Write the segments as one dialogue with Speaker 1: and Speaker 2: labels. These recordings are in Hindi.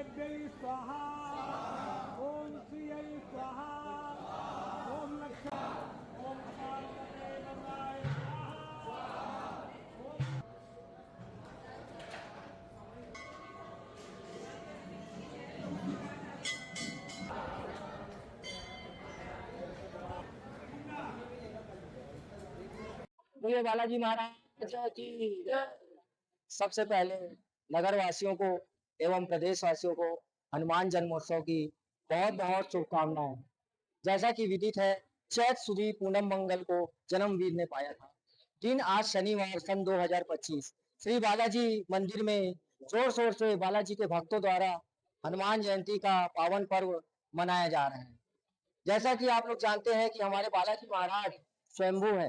Speaker 1: यज्ञै स्वाहा ओम श्रियै स्वाहा ओम लक्ष्मी ओम पार्वते नमः स्वाहा।
Speaker 2: ये बालाजी महाराज की सबसे पहले नगर वासियों को एवं प्रदेश वासियों को हनुमान जन्मोत्सव की बहुत बहुत शुभकामनाएं। जैसा कि विदित है, चैत सुदी पूनम मंगल को जन्मवीर ने पाया था। दिन आज शनिवार सन 2025 श्री बालाजी मंदिर में जोर शोर से बालाजी के भक्तों द्वारा हनुमान जयंती का पावन पर्व मनाया जा रहा है। जैसा कि आप लोग जानते हैं कि हमारे बालाजी महाराज स्वयंभू है।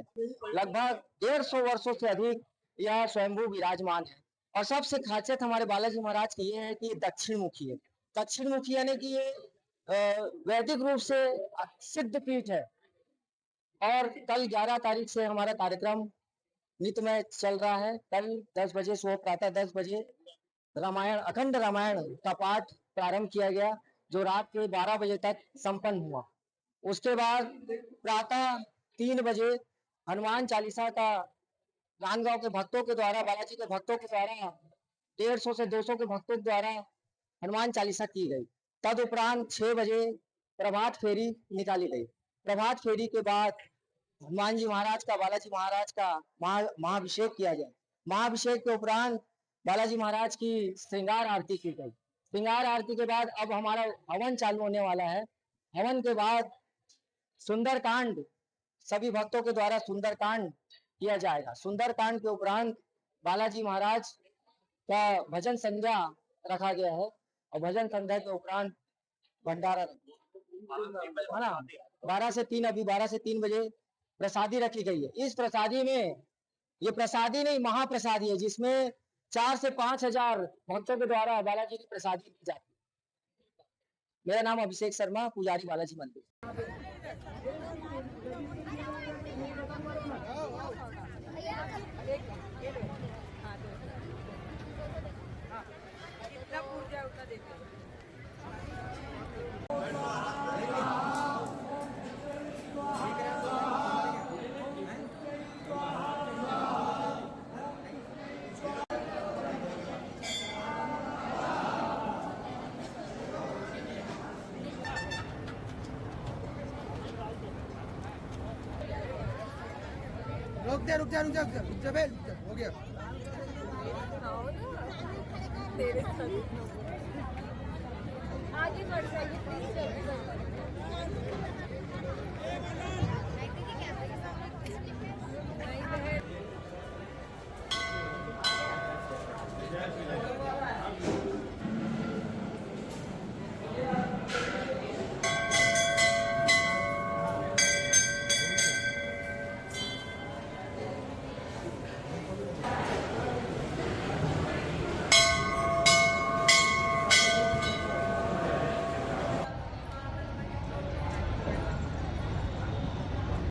Speaker 2: लगभग 150 वर्षों से अधिक यह स्वयंभू विराजमान है। और सबसे खासियत हमारे बालाजी महाराज की ये है कि दक्षिण मुखी है। दक्षिण मुखी यानी कि ये वैदिक रूप से सिद्ध पीठ है। और कल 11 तारीख से हमारा कार्यक्रम नित्य में चल रहा है। कल 10 बजे प्रातः 10 बजे रामायण अखंड रामायण का पाठ प्रारंभ किया गया, जो रात के 12 बजे तक संपन्न हुआ। उसके बाद प्रातः 3 बजे हनुमान चालीसा का रानगांव के भक्तों के द्वारा, बालाजी के भक्तों के द्वारा 150 से 200 के भक्तों के द्वारा हनुमान चालीसा की गई। तदुपरांत 6 बजे प्रभात फेरी निकाली गई। प्रभात फेरी के बाद हनुमान जी महाराज का, बालाजी महाराज का महाभिषेक किया गया। महाभिषेक के उपरांत बालाजी महाराज की श्रृंगार आरती की गई। श्रृंगार आरती के बाद अब हमारा हवन चालू होने वाला है। हवन के बाद सुंदरकांड, सभी भक्तों के द्वारा सुंदरकांड किया जाएगा। सुंदरकांड के उपरांत बालाजी महाराज का भजन संध्या रखा गया है और भजन संध्या के उपरांत भंडारा है ना 12 से 3, अभी 12 से 3 बजे प्रसादी रखी गई है। इस प्रसादी में, ये प्रसादी नहीं महाप्रसादी है, जिसमें 4 से 5 हजार भक्तों के द्वारा बालाजी की प्रसादी दी जाती है। मेरा नाम अभिषेक शर्मा, पुजारी बालाजी मंदिर।
Speaker 3: रुक जा हो गया।
Speaker 4: आगे बढ़ जाइए प्लीज।